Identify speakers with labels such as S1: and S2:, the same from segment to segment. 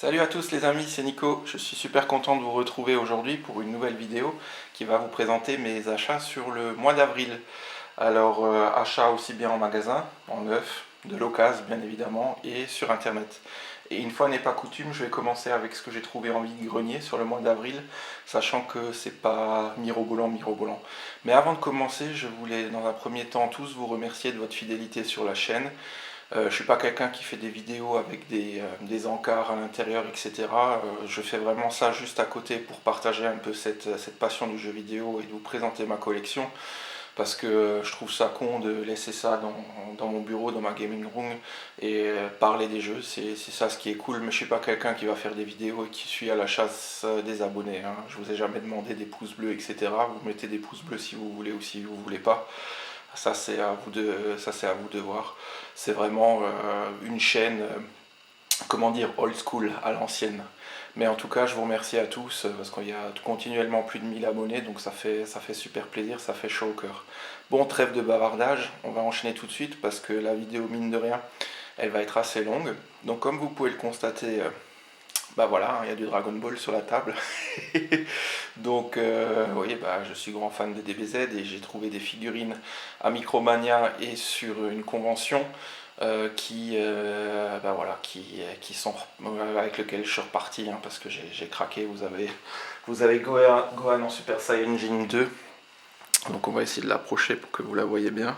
S1: Salut à tous les amis, c'est Nico. Je suis super content de vous retrouver aujourd'hui pour une nouvelle vidéo qui va vous présenter mes achats sur le mois d'avril. Alors, achats aussi bien en magasin, en neuf, de l'occasion bien évidemment, et sur internet. Et une fois n'est pas coutume, je vais commencer avec ce que j'ai trouvé en vide-grenier sur le mois d'avril, sachant que c'est pas mirobolant. Mais avant de commencer, je voulais dans un premier temps tous vous remercier de votre fidélité sur la chaîne. Je ne suis pas quelqu'un qui fait des vidéos avec des encarts à l'intérieur, etc. Je fais vraiment ça juste à côté pour partager un peu cette passion du jeu vidéo et de vous présenter ma collection. Parce que je trouve ça con de laisser ça dans mon bureau, dans ma gaming room et parler des jeux. C'est ça ce qui est cool, mais je ne suis pas quelqu'un qui va faire des vidéos et qui suit à la chasse des abonnés, hein. Je vous ai jamais demandé des pouces bleus, etc. Vous mettez des pouces bleus si vous voulez ou si vous voulez pas. Ça c'est à vous de voir. C'est vraiment une chaîne, comment dire, old school, à l'ancienne. Mais en tout cas, je vous remercie à tous parce qu'il y a continuellement plus de 1000 abonnés, donc ça fait super plaisir, ça fait chaud au cœur. Bon, trêve de bavardage, on va enchaîner tout de suite parce que la vidéo, mine de rien, elle va être assez longue. Donc comme vous pouvez le constater, bah voilà, il y a du Dragon Ball sur la table. Donc, oui, bah, je suis grand fan de DBZ et j'ai trouvé des figurines à Micromania et sur une convention bah voilà, qui sont avec lesquelles je suis reparti, hein, parce que j'ai craqué. Vous avez Gohan en Super Saiyajin 2. Donc on va essayer de l'approcher pour que vous la voyez bien.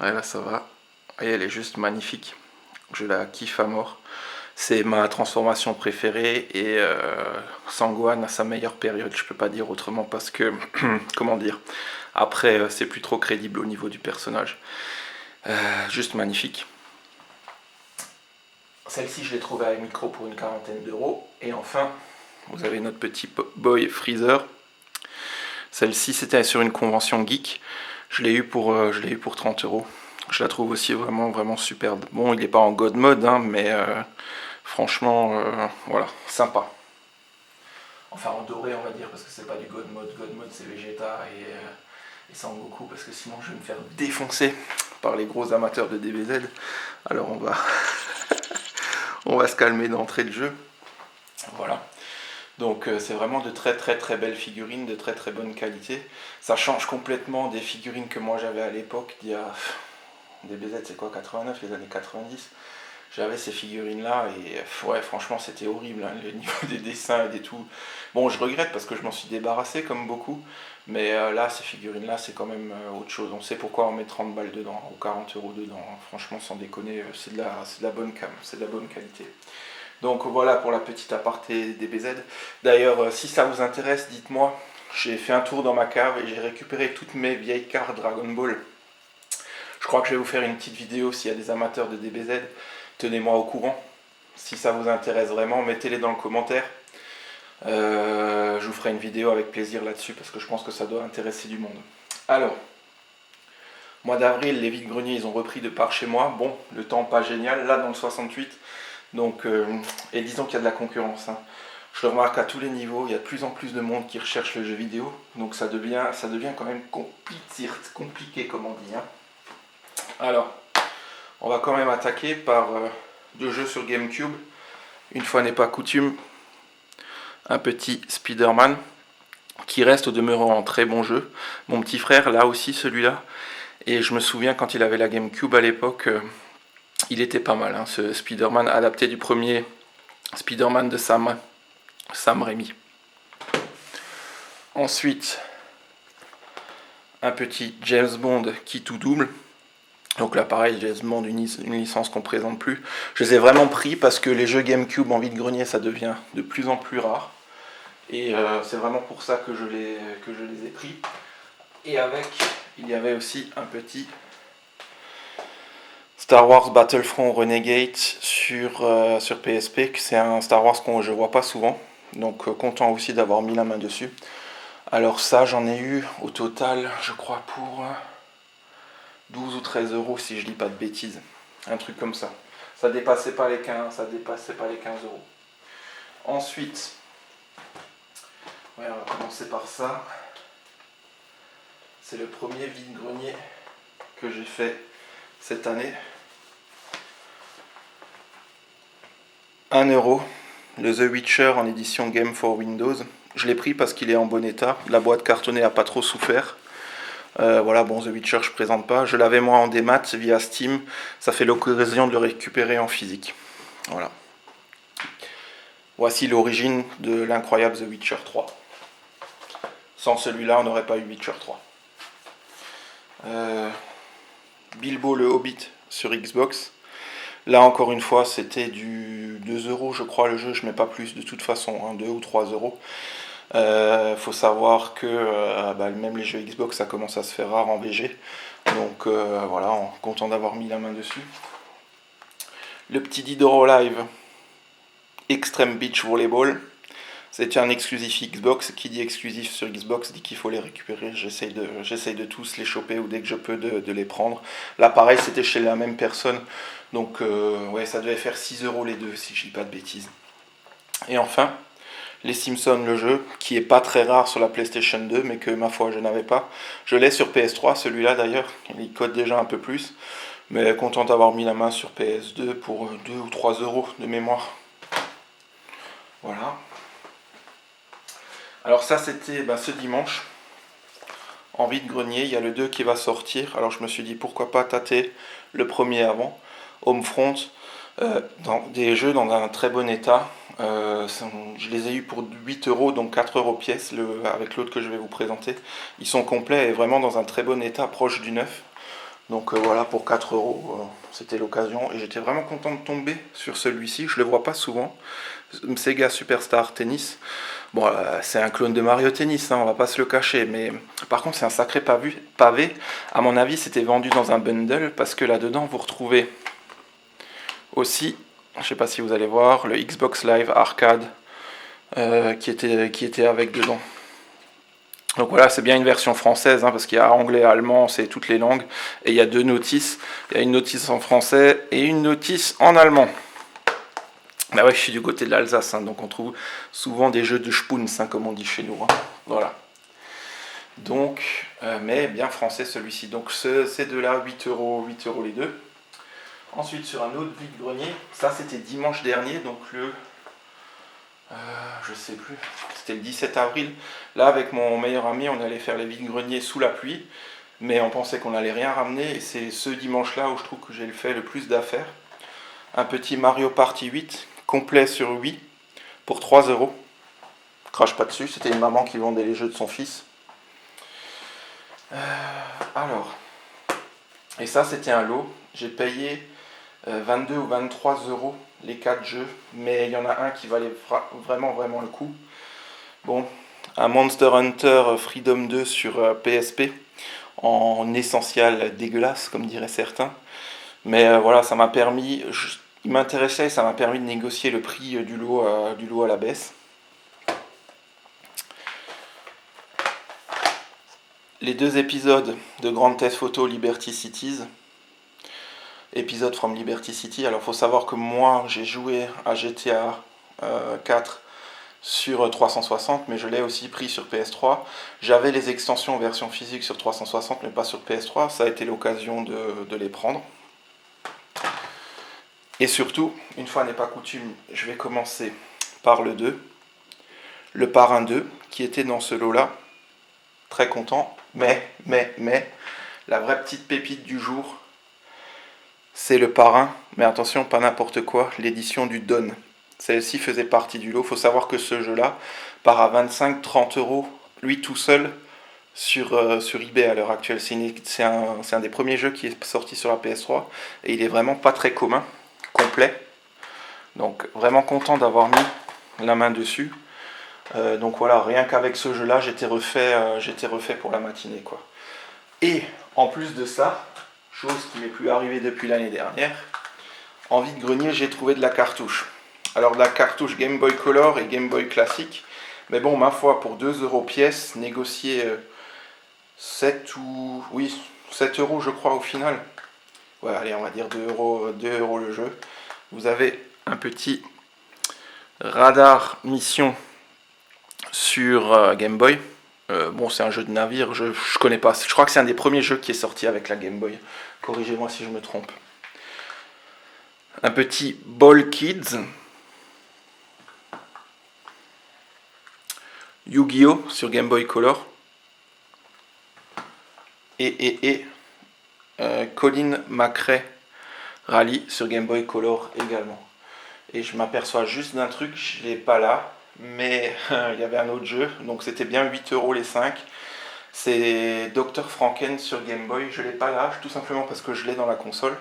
S1: Ouais, là ça va. Et elle est juste magnifique. Je la kiffe à mort. C'est ma transformation préférée et Sangohan à sa meilleure période, je peux pas dire autrement parce que, comment dire, après c'est plus trop crédible au niveau du personnage. Juste magnifique. Celle-ci je l'ai trouvée à Micro pour une quarantaine d'euros. Et enfin, vous avez notre petit boy Freezer. Celle-ci c'était sur une convention geek. Je l'ai eu pour 30 euros. Je la trouve aussi vraiment superbe. Bon, il n'est pas en God mode, hein, mais franchement, voilà, sympa. Enfin, en doré, on va dire, parce que c'est pas du God mode. God mode, c'est Vegeta et Sangoku, parce que sinon, je vais me faire défoncer par les gros amateurs de DBZ. Alors, on va se calmer d'entrée de jeu. Voilà. Donc, c'est vraiment de très belles figurines, de très bonne qualité. Ça change complètement des figurines que moi j'avais à l'époque, d'il y a. DBZ, c'est quoi, 89, les années 90. J'avais ces figurines là et ouais, franchement c'était horrible, hein, le niveau des dessins et des tout. Bon, je regrette parce que je m'en suis débarrassé comme beaucoup, mais là ces figurines là c'est quand même autre chose. On sait pourquoi on met 30 balles dedans ou 40 euros dedans, hein. Franchement sans déconner, c'est de la bonne cam, c'est de la bonne qualité. Donc voilà pour la petite aparté DBZ. D'ailleurs si ça vous intéresse, dites-moi. J'ai fait un tour dans ma cave et j'ai récupéré toutes mes vieilles cartes Dragon Ball. Je crois que je vais vous faire une petite vidéo s'il y a des amateurs de DBZ. Tenez-moi au courant. Si ça vous intéresse vraiment, mettez-les dans le commentaire. Je vous ferai une vidéo avec plaisir là-dessus parce que je pense que ça doit intéresser du monde. Alors, mois d'avril, les vides-greniers, ils ont repris de par chez moi. Bon, le temps pas génial, là dans le 68. Donc, et disons qu'il y a de la concurrence, hein. Je le remarque à tous les niveaux, il y a de plus en plus de monde qui recherche le jeu vidéo. Donc ça devient quand même compliqué comme on dit, hein. Alors, on va quand même attaquer par deux jeux sur GameCube. Une fois n'est pas coutume, un petit Spider-Man qui reste au demeurant en très bon jeu. Mon petit frère, là aussi celui-là. Et je me souviens quand il avait la GameCube à l'époque, il était pas mal, hein, ce Spider-Man adapté du premier Spider-Man de Sam Raimi. Ensuite, un petit James Bond qui tout double. Donc là pareil, James Bond, une licence qu'on ne présente plus. Je les ai vraiment pris parce que les jeux GameCube en vide-grenier, ça devient de plus en plus rare. Et c'est vraiment pour ça que je les ai pris. Et avec, il y avait aussi un petit Star Wars Battlefront Renegade sur PSP. C'est un Star Wars que je ne vois pas souvent. Donc content aussi d'avoir mis la main dessus. Alors ça, j'en ai eu au total, je crois, pour 12 ou 13 euros si je dis pas de bêtises. Un truc comme ça. Ça dépassait pas les 15 euros. Ensuite, ouais, on va commencer par ça. C'est le premier vide-grenier que j'ai fait cette année. 1 euro. le The Witcher en édition Game for Windows. Je l'ai pris parce qu'il est en bon état. La boîte cartonnée n'a pas trop souffert. Voilà, bon, The Witcher, je présente pas. Je l'avais moi en démat via Steam. Ça fait l'occasion de le récupérer en physique. Voilà. Voici l'origine de l'incroyable The Witcher 3. Sans celui-là, on n'aurait pas eu Witcher 3. Bilbo le Hobbit sur Xbox. Là, encore une fois, c'était du 2 € je crois, le jeu. Je mets pas plus de toute façon, hein, 2 ou 3 €. Faut savoir que même les jeux Xbox, ça commence à se faire rare en VG. Donc voilà, content d'avoir mis la main dessus. Le petit Didoro Live Extreme Beach Volleyball. C'est un exclusif Xbox. Qui dit exclusif sur Xbox dit qu'il faut les récupérer. J'essaye de tous les choper ou dès que je peux de les prendre. Là pareil, c'était chez la même personne. Donc ouais, ça devait faire 6 € les deux si je dis pas de bêtises. Et enfin, les Simpsons, le jeu, qui est pas très rare sur la PlayStation 2, mais que ma foi je n'avais pas. Je l'ai sur PS3, celui-là d'ailleurs. Il cote déjà un peu plus. Mais content d'avoir mis la main sur PS2 pour 2 ou 3 € de mémoire. Voilà. Alors ça c'était ce dimanche, en vide-grenier, il y a le 2 qui va sortir, alors je me suis dit pourquoi pas tâter le premier avant, Homefront, dans des jeux dans un très bon état, je les ai eus pour 8 €, donc 4 € pièce, avec l'autre que je vais vous présenter, ils sont complets et vraiment dans un très bon état, proche du neuf, donc voilà, pour 4 €, c'était l'occasion, et j'étais vraiment content de tomber sur celui-ci, je le vois pas souvent, Sega Superstar Tennis. Bon, c'est un clone de Mario Tennis, hein, on va pas se le cacher, mais par contre c'est un sacré pavé. À mon avis, c'était vendu dans un bundle parce que là-dedans vous retrouvez aussi, je sais pas si vous allez voir, le Xbox Live Arcade qui était avec dedans. Donc voilà, c'est bien une version française, hein, parce qu'il y a anglais, allemand, c'est toutes les langues, et il y a 2 notices. Il y a une notice en français et une notice en allemand. Bah ouais, je suis du côté de l'Alsace, hein, donc on trouve souvent des jeux de Spoons, hein, comme on dit chez nous. Hein. Voilà. Donc, mais bien français celui-ci. Donc ces deux-là, 8 €, 8 € les deux. Ensuite, sur un autre vide-grenier, ça c'était dimanche dernier, donc je sais plus, c'était le 17 avril. Là, avec mon meilleur ami, on allait faire les vide-greniers sous la pluie, mais on pensait qu'on n'allait rien ramener, et c'est ce dimanche-là où je trouve que j'ai fait le plus d'affaires. Un petit Mario Party 8, complet sur Wii, pour 3 €. Crache pas dessus, c'était une maman qui vendait les jeux de son fils. Alors, et ça c'était un lot, j'ai payé 22 ou 23 € les 4 jeux, mais il y en a un qui valait vraiment le coup. Bon, un Monster Hunter Freedom 2 sur PSP, en essentiel dégueulasse, comme diraient certains. Mais voilà, ça m'a permis, il m'intéressait et ça m'a permis de négocier le prix du lot à la baisse. Les 2 épisodes de Grand Theft Auto Liberty Cities, épisode from Liberty City. Alors, faut savoir que moi, j'ai joué à GTA 4 sur 360, mais je l'ai aussi pris sur PS3. J'avais les extensions version physique sur 360, mais pas sur PS3. Ça a été l'occasion de les prendre. Et surtout, une fois n'est pas coutume, je vais commencer par le 2, le Parrain 2, qui était dans ce lot-là. Très content, mais, la vraie petite pépite du jour, c'est le Parrain, mais attention, pas n'importe quoi, l'édition du Don. Celle-ci faisait partie du lot. Il faut savoir que ce jeu-là part à 25-30 €, lui tout seul, sur eBay à l'heure actuelle. C'est un des premiers jeux qui est sorti sur la PS3, et il est vraiment pas très commun, complet. Donc vraiment content d'avoir mis la main dessus. Donc voilà, rien qu'avec ce jeu-là, j'étais refait pour la matinée, quoi. Et en plus de ça, chose qui m'est plus arrivée depuis l'année dernière, en vide-grenier, j'ai trouvé de la cartouche. Alors de la cartouche Game Boy Color et Game Boy classique, mais bon, ma foi, pour 2 € pièce, négocier 7 € je crois au final. Ouais, allez, on va dire 2 € le jeu. Vous avez un petit radar mission sur Game Boy. Bon, c'est un jeu de navire, je connais pas. Je crois que c'est un des premiers jeux qui est sorti avec la Game Boy. Corrigez-moi si je me trompe. Un petit Ball Kids. Yu-Gi-Oh sur Game Boy Color. Et Colin McRae Rally sur Game Boy Color également. Et je m'aperçois juste d'un truc, je l'ai pas là, mais il y avait un autre jeu, donc c'était bien 8 € les 5. C'est Dr Franken sur Game Boy, je l'ai pas là, tout simplement parce que je l'ai dans la console.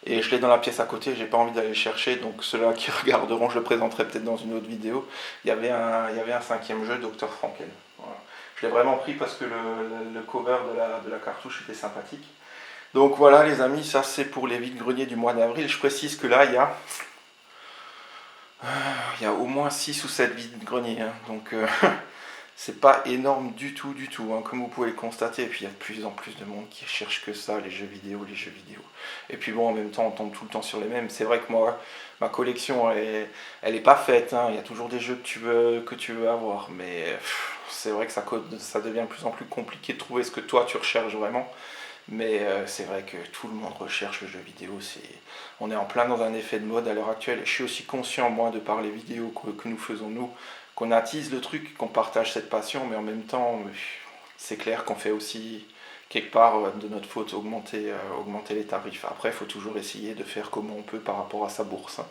S1: Et je l'ai dans la pièce à côté, j'ai pas envie d'aller le chercher, donc ceux-là qui regarderont, je le présenterai peut-être dans une autre vidéo. Il y avait un cinquième jeu, Dr Franken. Voilà. Je l'ai vraiment pris parce que le cover de la cartouche était sympathique. Donc voilà les amis, ça c'est pour les vides-greniers du mois d'avril. Je précise que là il y a au moins 6 ou 7 vides-greniers, hein. Donc c'est pas énorme du tout, hein, comme vous pouvez le constater. Et puis il y a de plus en plus de monde qui cherche que ça, les jeux vidéo. Et puis bon, en même temps, on tombe tout le temps sur les mêmes. C'est vrai que moi, ma collection, elle est pas faite, hein. Il y a toujours des jeux que tu veux avoir. Mais c'est vrai que ça devient de plus en plus compliqué de trouver ce que toi tu recherches vraiment. Mais c'est vrai que tout le monde recherche le jeu vidéo. On est en plein dans un effet de mode à l'heure actuelle. Et je suis aussi conscient, moi, de par les vidéos que nous faisons, nous, qu'on attise le truc, qu'on partage cette passion, mais en même temps, c'est clair qu'on fait aussi quelque part de notre faute augmenter les tarifs. Après, il faut toujours essayer de faire comme on peut par rapport à sa bourse, hein.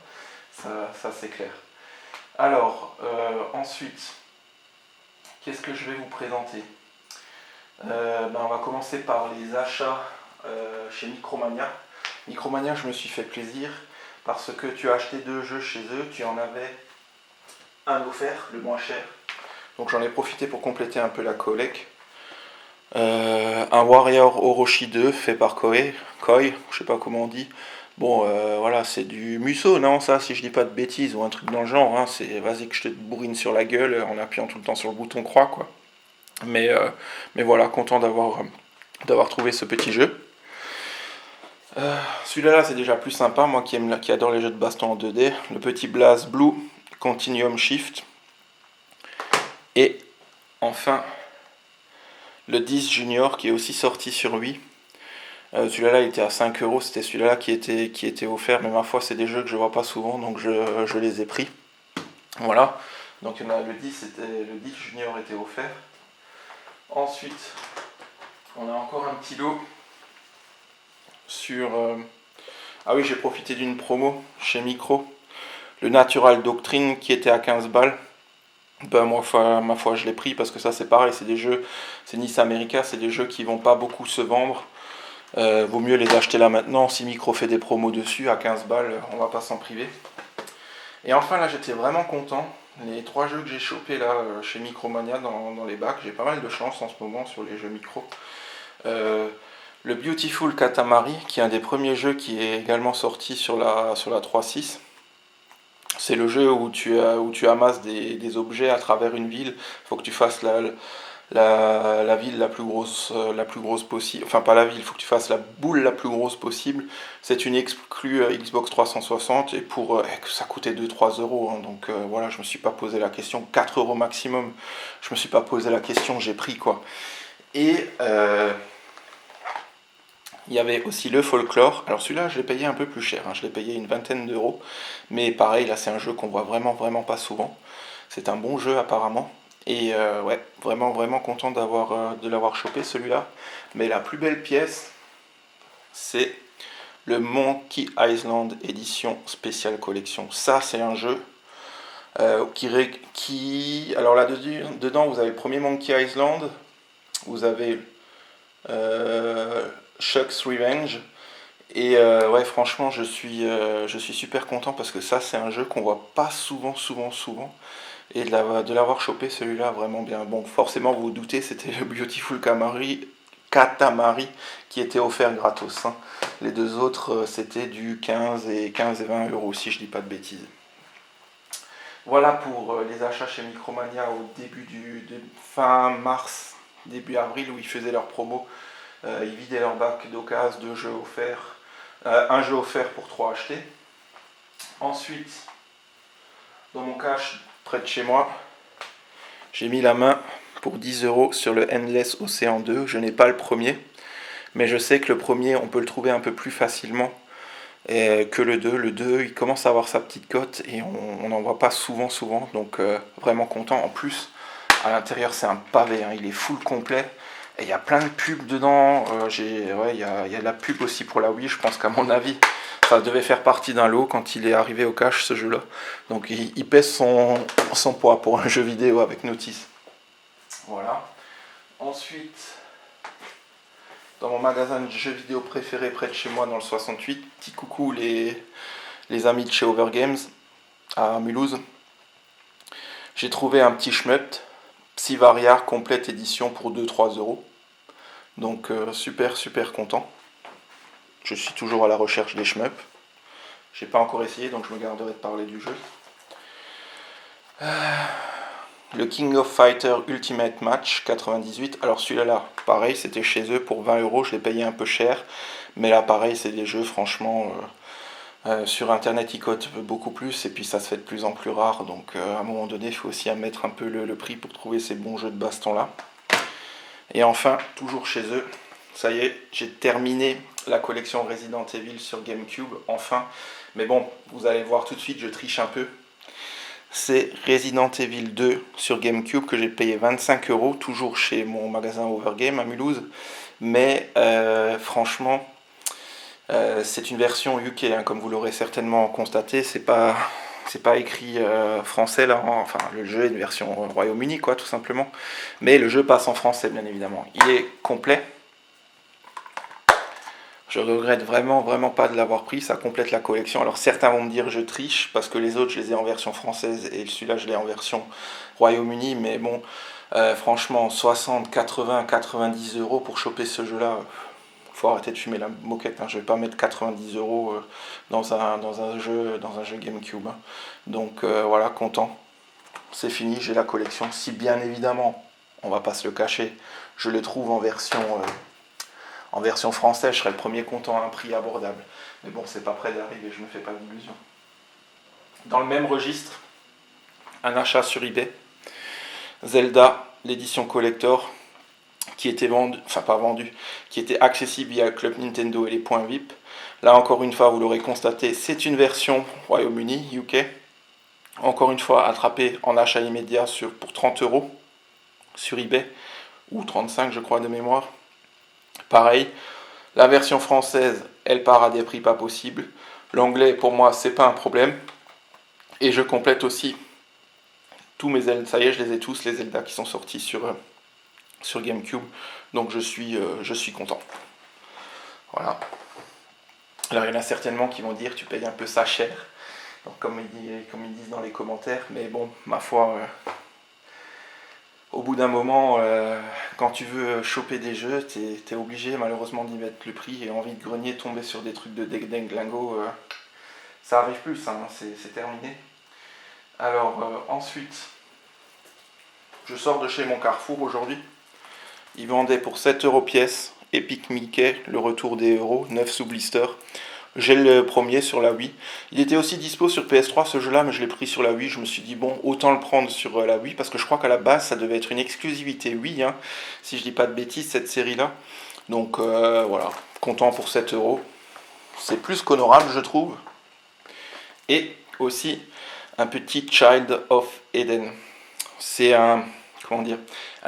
S1: Ça c'est clair. Alors, ensuite, qu'est-ce que je vais vous présenter? On va commencer par les achats chez Micromania. Micromania, je me suis fait plaisir parce que tu as acheté 2 jeux chez eux, tu en avais un offert, le moins cher. Donc j'en ai profité pour compléter un peu la collecte. Un Warrior Orochi 2 fait par Koi, je sais pas comment on dit. Bon, voilà, c'est du Musso, non, ça, si je dis pas de bêtises, ou un truc dans le genre, hein, c'est vas-y que je te bourrine sur la gueule en appuyant tout le temps sur le bouton croix, quoi. Mais voilà, content d'avoir trouvé ce petit jeu. Celui-là, c'est déjà plus sympa, moi qui adore les jeux de baston en 2D. Le petit BlazBlue Continuum Shift. Et enfin, le 10 Junior qui est aussi sorti sur Wii. Celui-là, il était à 5 euros, c'était celui-là qui était offert, mais ma foi, c'est des jeux que je vois pas souvent, donc je les ai pris. Voilà, donc il y en a le 10 Junior était offert. Ensuite, on a encore un petit lot sur... Ah oui, j'ai profité d'une promo chez Micro, le Natural Doctrine qui était à 15 balles. Ben, ma foi, je l'ai pris parce que ça c'est pareil, c'est des jeux, c'est Nice America, c'est des jeux qui vont pas beaucoup se vendre. Vaut mieux les acheter là maintenant. Si Micro fait des promos dessus à 15 balles, on va pas s'en priver. Et enfin là, j'étais vraiment content. Les 3 jeux que j'ai chopés là chez Micromania dans les bacs, j'ai pas mal de chance en ce moment sur les jeux Micro. Le Beautiful Katamari, qui est un des premiers jeux qui est également sorti sur la 3.6. C'est le jeu où tu amasses des objets à travers une ville. Il faut que tu fasses la ville la plus grosse possible. Enfin, pas la ville, il faut que tu fasses la boule la plus grosse possible. C'est une exclue Xbox 360 et ça coûtait 2-3 euros. Hein. Donc voilà, je me suis pas posé la question. 4 euros maximum. Je me suis pas posé la question, j'ai pris quoi. Et il y avait aussi le Folklore. Alors celui-là, je l'ai payé un peu plus cher. Hein. Je l'ai payé une vingtaine d'euros. Mais pareil, là, c'est un jeu qu'on voit vraiment, vraiment pas souvent. C'est un bon jeu apparemment. Et ouais, vraiment, vraiment content de l'avoir chopé celui-là. Mais la plus belle pièce, c'est le Monkey Island édition spéciale collection. Ça, c'est un jeu alors là, dedans, vous avez le premier Monkey Island. Vous avez Shuck's Revenge. Et ouais, franchement, je suis super content parce que ça, c'est un jeu qu'on voit pas souvent. Et de l'avoir chopé, celui-là, vraiment bien. Bon, forcément, vous vous doutez, c'était le Beautiful Katamari qui était offert gratos. Hein. Les 2 autres, c'était du 15 et 20 euros, si je dis pas de bêtises. Voilà pour les achats chez Micromania au début fin mars, début avril, où ils faisaient leur promo. Ils vidaient leur bac d'occasion, 2 jeux offerts. Un jeu offert pour 3 achetés. Ensuite, dans mon cache près de chez moi, j'ai mis la main pour 10 euros sur le Endless Ocean 2. Je n'ai pas le premier, mais je sais que le premier, on peut le trouver un peu plus facilement que le 2. Le 2, il commence à avoir sa petite cote et on n'en voit pas souvent. Donc vraiment content. En plus, À l'intérieur, c'est un pavé, hein, il est full complet. Et il y a plein de pubs dedans. Il y a de la pub aussi pour la Wii. Je pense qu'à mon avis, ça devait faire partie d'un lot quand il est arrivé au cache, ce jeu-là. Donc il pèse son poids pour un jeu vidéo avec notice. Voilà. Ensuite, dans mon magasin de jeux vidéo préféré près de chez moi dans le 68, petit coucou les amis de chez Overgames à Mulhouse. J'ai trouvé un petit shmup, Psyvaria complète édition pour 2-3 euros. Donc super content. Je suis toujours à la recherche des shmups. J'ai pas encore essayé donc je me garderai de parler du jeu. Le King of Fighter Ultimate Match 98. Alors celui-là, pareil, c'était chez eux pour 20 euros. Je l'ai payé un peu cher. Mais là, pareil, c'est des jeux, franchement, sur Internet, ils cotent beaucoup plus. Et puis ça se fait de plus en plus rare. Donc à un moment donné, il faut aussi mettre un peu le prix pour trouver ces bons jeux de baston-là. Et enfin, toujours chez eux, ça y est, j'ai terminé la collection Resident Evil sur GameCube, enfin. Mais bon, vous allez voir tout de suite, je triche un peu. C'est Resident Evil 2 sur GameCube que j'ai payé 25 euros, toujours chez mon magasin Overgame à Mulhouse. Mais franchement, c'est une version UK, hein, comme vous l'aurez certainement constaté. C'est pas écrit français là, hein. Enfin le jeu est une version Royaume-Uni quoi, tout simplement. Mais le jeu passe en français bien évidemment. Il est complet. Je regrette vraiment pas de l'avoir pris, ça complète la collection. Alors certains vont me dire je triche parce que les autres je les ai en version française et celui-là je l'ai en version Royaume-Uni. Mais bon, franchement 60, 80, 90 euros pour choper ce jeu-là, faut arrêter de fumer la moquette. Hein. Je vais pas mettre 90 euros dans un jeu GameCube. Hein. Donc voilà, content. C'est fini, j'ai la collection. Si bien évidemment, on va pas se le cacher, je le trouve en version française, je serai le premier content à un prix abordable. Mais bon, c'est pas près d'arriver, je me fais pas d'illusions. Dans le même registre, un achat sur eBay, Zelda, l'édition collector, qui était qui était accessible via le Club Nintendo et les points VIP. Là encore une fois, vous l'aurez constaté, c'est une version Royaume-Uni, UK. Encore une fois, attrapé en achat immédiat pour 30 euros sur eBay, ou 35 je crois de mémoire. Pareil, la version française, elle part à des prix pas possibles. L'anglais, pour moi, c'est pas un problème. Et je complète aussi tous mes Zelda. Ça y est, je les ai tous, les Zelda qui sont sortis sur GameCube. Donc je suis content. Voilà. Alors il y en a certainement qui vont dire tu payes un peu ça cher. Donc, comme ils disent dans les commentaires. Mais bon, ma foi... au bout d'un moment, quand tu veux choper des jeux, t'es obligé malheureusement d'y mettre le prix et envie de grenier, tomber sur des trucs de déglingo, ça arrive plus, hein, c'est terminé. Alors ensuite, je sors de chez mon Carrefour aujourd'hui. Ils vendaient pour 7 euros pièce Epic Mickey, le retour des euros, 9 sous blister. J'ai le premier sur la Wii. Il était aussi dispo sur PS3 ce jeu-là, mais je l'ai pris sur la Wii. Je me suis dit, bon, autant le prendre sur la Wii, parce que je crois qu'à la base, ça devait être une exclusivité Wii, hein, si je dis pas de bêtises, cette série-là. Donc voilà, content pour 7 euros. C'est plus qu'honorable, je trouve. Et aussi un petit Child of Eden. C'est un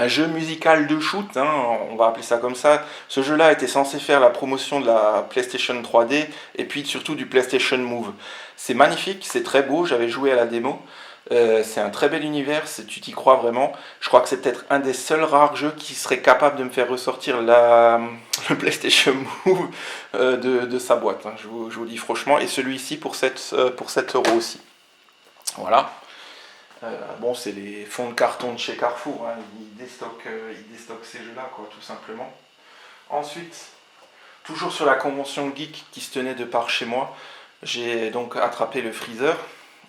S1: jeu musical de shoot, hein, on va appeler ça comme ça. Ce jeu-là était censé faire la promotion de la PlayStation 3D et puis surtout du PlayStation Move. C'est magnifique, c'est très beau, j'avais joué à la démo. C'est un très bel univers, tu t'y crois vraiment. Je crois que c'est peut-être un des seuls rares jeux qui serait capable de me faire ressortir le PlayStation Move de sa boîte. Hein, je vous dis franchement. Et celui-ci pour 7 euros aussi. Voilà. Bon, c'est les fonds de carton de chez Carrefour, hein. Ils déstockent ces jeux-là, quoi, tout simplement. Ensuite, toujours sur la convention geek qui se tenait de par chez moi, j'ai donc attrapé le Freezer.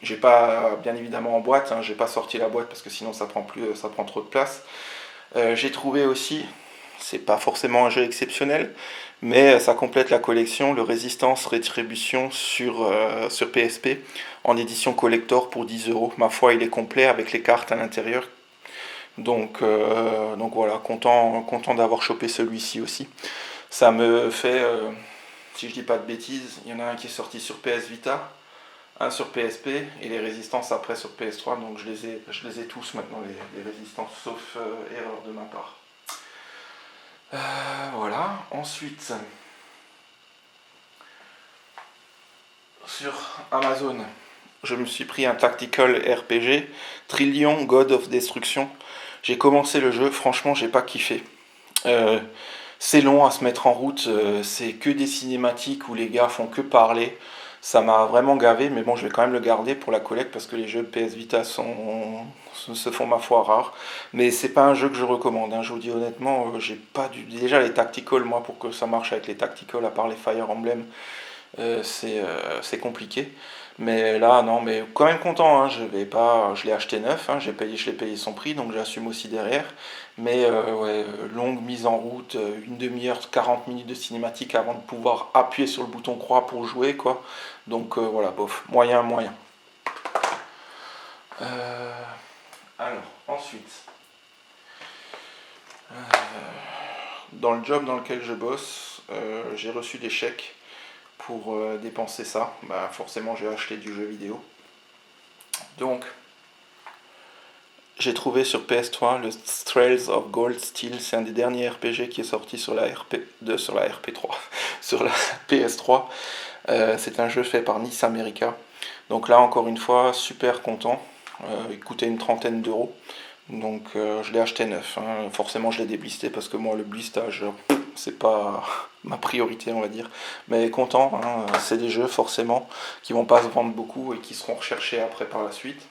S1: J'ai pas, bien évidemment en boîte, hein, j'ai pas sorti la boîte parce que sinon ça prend trop de place. J'ai trouvé aussi, c'est pas forcément un jeu exceptionnel, mais ça complète la collection, le Resistance Rétribution sur PSP en édition collector pour 10 euros. Ma foi, il est complet avec les cartes à l'intérieur. Donc voilà, content d'avoir chopé celui-ci aussi. Ça me fait, si je dis pas de bêtises, il y en a un qui est sorti sur PS Vita, un sur PSP et les résistances après sur PS3, donc je les ai tous maintenant, les résistances, sauf erreur de ma part. Voilà, ensuite, sur Amazon, je me suis pris un Tactical RPG, Trillion God of Destruction. J'ai commencé le jeu, franchement j'ai pas kiffé. C'est long à se mettre en route, c'est que des cinématiques où les gars font que parler. Ça m'a vraiment gavé, mais bon, je vais quand même le garder pour la collecte parce que les jeux de PS Vita se font ma foi rares. Mais c'est pas un jeu que je recommande, hein. Je vous dis honnêtement, j'ai pas du. Déjà, les tactical, moi, pour que ça marche avec les tactical, à part les Fire Emblem, c'est compliqué. Mais là, non, mais quand même content, hein, je vais pas, je l'ai acheté neuf, hein, je l'ai payé son prix, donc j'assume aussi derrière. Mais ouais, longue mise en route, une demi-heure, 40 minutes de cinématique avant de pouvoir appuyer sur le bouton croix pour jouer, quoi. Donc voilà, bof, moyen, moyen. Alors, ensuite, dans le job dans lequel je bosse, j'ai reçu des chèques pour dépenser ça. Bah, forcément, j'ai acheté du jeu vidéo. Donc, j'ai trouvé sur PS3 le Trails of Gold Steel. C'est un des derniers RPG qui est sorti sur la RP3, sur la PS3. C'est un jeu fait par Nice America. Donc là, encore une fois, super content. Il coûtait une trentaine d'euros. Donc je l'ai acheté neuf, hein. Forcément, je l'ai déblisté parce que moi, le blistage, c'est pas ma priorité, on va dire. Mais content, hein. C'est des jeux forcément qui vont pas se vendre beaucoup et qui seront recherchés après par la suite.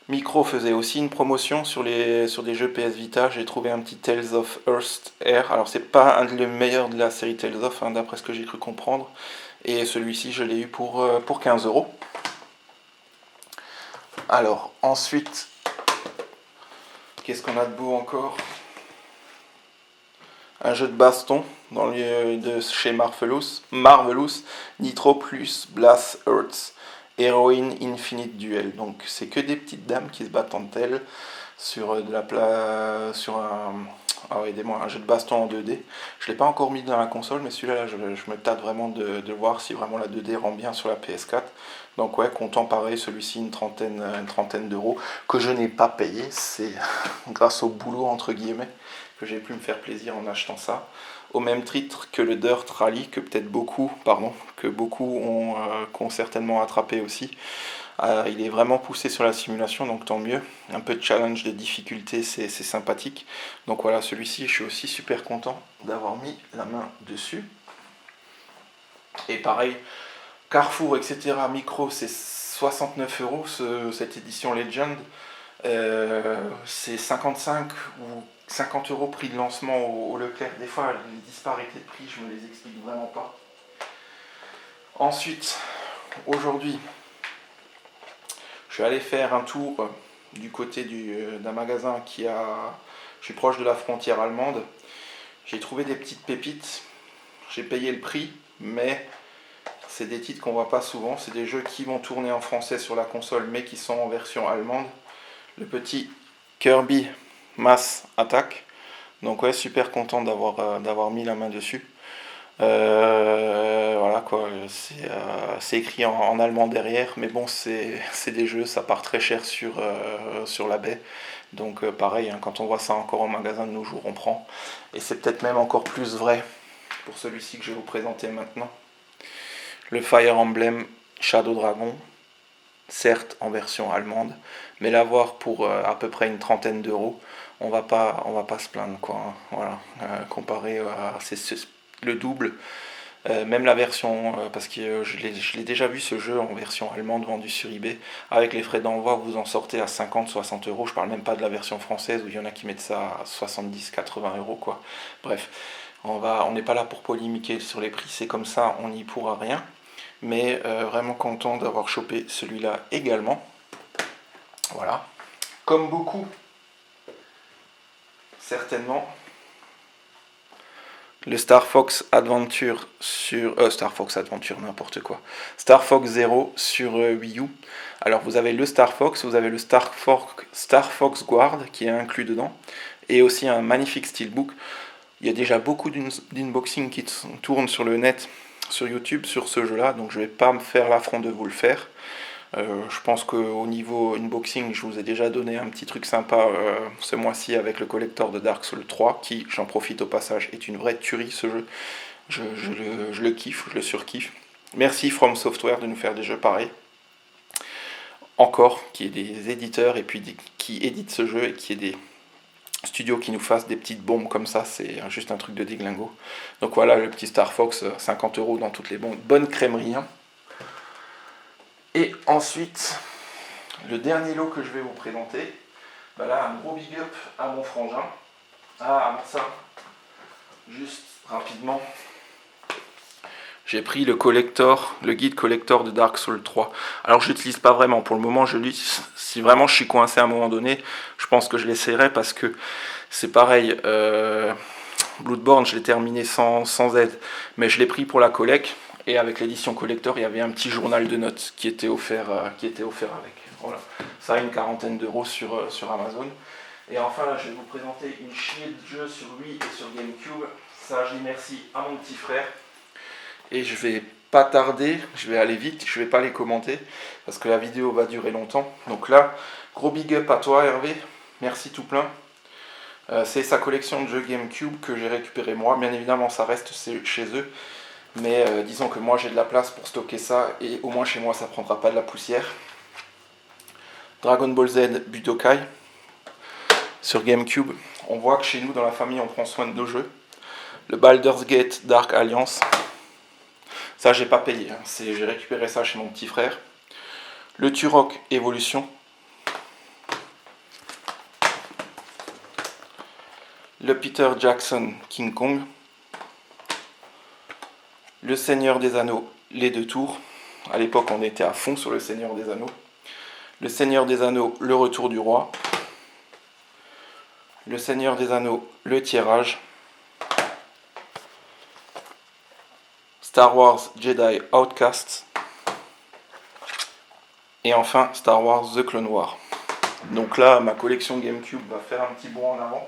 S1: Micro faisait aussi une promotion sur des jeux PS Vita. J'ai trouvé un petit Tales of Earth Air. Alors, c'est pas un des meilleurs de la série Tales of, hein, d'après ce que j'ai cru comprendre. Et celui-ci, je l'ai eu pour 15 euros. Alors, ensuite, qu'est-ce qu'on a de beau encore? Un jeu de baston de chez Marvelous, Nitro plus Blast Earth, Heroine Infinite Duel. Donc c'est que des petites dames qui se battent entre elles sur un jeu de baston en 2D. Je l'ai pas encore mis dans la console, mais celui-là, je me tâte vraiment de voir si vraiment la 2D rend bien sur la PS4. Donc ouais, content pareil, celui-ci une trentaine d'euros que je n'ai pas payé. C'est grâce au boulot entre guillemets que j'ai pu me faire plaisir en achetant ça. Au même titre que le Dirt Rally, que beaucoup ont certainement attrapé aussi. Il est vraiment poussé sur la simulation, donc tant mieux. Un peu de challenge de difficulté, c'est sympathique. Donc voilà, celui-ci, je suis aussi super content d'avoir mis la main dessus. Et pareil, Carrefour, etc., Micro, c'est 69 euros cette édition Legend. C'est 55 ou 50 euros prix de lancement au Leclerc. Des fois, les disparités de prix, je me les explique vraiment pas. Ensuite, aujourd'hui, je suis allé faire un tour du côté d'un magasin je suis proche de la frontière allemande. J'ai trouvé des petites pépites. J'ai payé le prix, mais c'est des titres qu'on voit pas souvent. C'est des jeux qui vont tourner en français sur la console, mais qui sont en version allemande. Le petit Kirby Mass Attack. Donc ouais, super content d'avoir mis la main dessus. Voilà quoi, c'est écrit en allemand derrière, mais bon, c'est des jeux, ça part très cher sur la baie. Donc pareil, hein, quand on voit ça encore en magasin de nos jours, on prend. Et c'est peut-être même encore plus vrai pour celui-ci que je vais vous présenter maintenant. Le Fire Emblem Shadow Dragon, certes en version allemande, mais l'avoir pour à peu près une trentaine d'euros, on va pas se plaindre quoi, hein. Voilà, comparé à le double. Même la version, parce que je l'ai déjà vu ce jeu en version allemande vendu sur eBay, avec les frais d'envoi, vous en sortez à 50-60 euros. Je parle même pas de la version française où il y en a qui mettent ça à 70-80 euros quoi. Bref, on n'est pas là pour polémiquer sur les prix, c'est comme ça, on n'y pourra rien. Mais vraiment content d'avoir chopé celui-là également. Voilà. Comme beaucoup, certainement, le Star Fox Adventure Star Fox Adventure, n'importe quoi. Star Fox Zero sur Wii U. Alors vous avez le Star Fox, vous avez le Star Fox Guard qui est inclus dedans, et aussi un magnifique steelbook. Il y a déjà beaucoup d'unboxings qui tournent sur le net sur YouTube sur ce jeu-là, donc je vais pas me faire l'affront de vous le faire. Je pense qu'au niveau unboxing, je vous ai déjà donné un petit truc sympa ce mois-ci avec le collector de Dark Souls 3, qui, j'en profite au passage, est une vraie tuerie ce jeu. Je le kiffe, je le surkiffe. Merci From Software de nous faire des jeux pareils. Encore, qui est des éditeurs et puis qui éditent ce jeu et qui est des studios qui nous fassent des petites bombes comme ça, c'est juste un truc de déglingo. Donc voilà, le petit Star Fox, 50 € dans toutes les bonnes crèmeries. Hein. Et ensuite, le dernier lot que je vais vous présenter, bah là, un gros big up à mon frangin. Ah, avant ça, juste rapidement, j'ai pris le guide collector de Dark Souls 3. Alors je l'utilise pas vraiment, pour le moment je l'utilise, si vraiment je suis coincé à un moment donné, je pense que je l'essaierai parce que c'est pareil, Bloodborne je l'ai terminé sans aide, mais je l'ai pris pour la collecte, et avec l'édition collector il y avait un petit journal de notes qui était offert avec. Voilà, ça a une quarantaine d'euros sur Amazon. Et enfin là je vais vous présenter une chier de jeux sur Wii et sur GameCube. Ça je dis merci à mon petit frère. Et je vais pas tarder, je vais aller vite, je vais pas les commenter parce que la vidéo va durer longtemps. Donc là, gros big up à toi Hervé, merci tout plein. C'est sa collection de jeux GameCube que j'ai récupéré moi, bien évidemment ça reste chez eux, mais disons que moi j'ai de la place pour stocker ça et au moins chez moi ça prendra pas de la poussière. Dragon Ball Z Budokai sur GameCube, on voit que chez nous dans la famille on prend soin de nos jeux. Le Baldur's Gate Dark Alliance. Ça, j'ai pas payé, hein. J'ai récupéré ça chez mon petit frère. Le Turok Evolution. Le Peter Jackson King Kong. Le Seigneur des Anneaux, les 2 tours. À l'époque, on était à fond sur le Seigneur des Anneaux. Le Seigneur des Anneaux, le Retour du Roi. Le Seigneur des Anneaux, le Tirage. Star Wars Jedi Outcast. Et enfin Star Wars The Clone Wars. Donc là, ma collection GameCube va faire un petit bond en avant.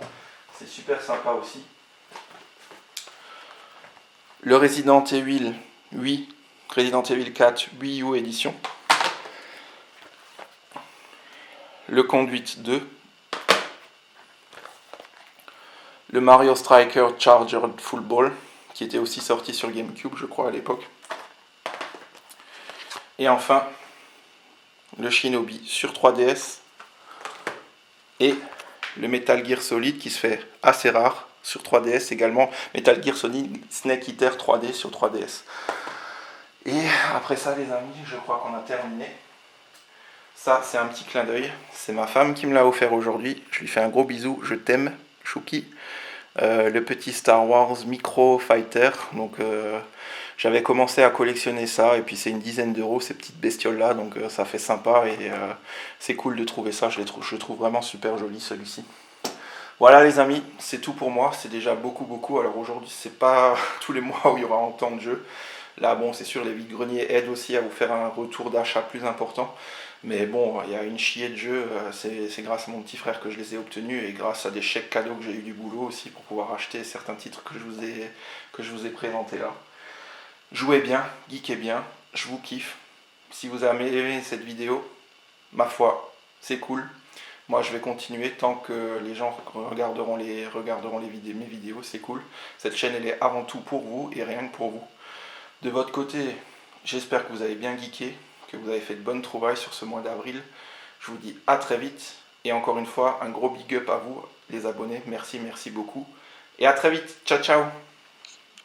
S1: C'est super sympa aussi. Le Resident Evil 4 Wii U édition. Le Conduit 2. Le Mario Striker Charged Full Ball, qui était aussi sorti sur GameCube, je crois, à l'époque. Et enfin, le Shinobi sur 3DS. Et le Metal Gear Solid, qui se fait assez rare sur 3DS également. Metal Gear Solid Snake Eater 3D sur 3DS. Et après ça, les amis, je crois qu'on a terminé. Ça, c'est un petit clin d'œil. C'est ma femme qui me l'a offert aujourd'hui. Je lui fais un gros bisou. Je t'aime, Chouki. Le petit Star Wars Micro Fighter. Donc j'avais commencé à collectionner ça et puis c'est une dizaine d'euros ces petites bestioles là, donc ça fait sympa et c'est cool de trouver ça. Je le trouve vraiment super joli celui-ci. Voilà les amis, c'est tout pour moi, c'est déjà beaucoup. Alors aujourd'hui c'est pas tous les mois où il y aura autant de jeux. Là bon, c'est sûr, les vides-greniers aident aussi à vous faire un retour d'achat plus important. Mais bon, il y a une chier de jeux, c'est grâce à mon petit frère que je les ai obtenus et grâce à des chèques cadeaux que j'ai eu du boulot aussi pour pouvoir acheter certains titres que je vous ai présentés là. Jouez bien, geekez bien, je vous kiffe. Si vous avez aimé cette vidéo, ma foi, c'est cool. Moi je vais continuer tant que les gens regarderont mes vidéos, c'est cool. Cette chaîne elle est avant tout pour vous et rien que pour vous. De votre côté, j'espère que vous avez bien geeké, que vous avez fait de bonnes trouvailles sur ce mois d'avril. Je vous dis à très vite. Et encore une fois, un gros big up à vous, les abonnés. Merci beaucoup. Et à très vite. Ciao.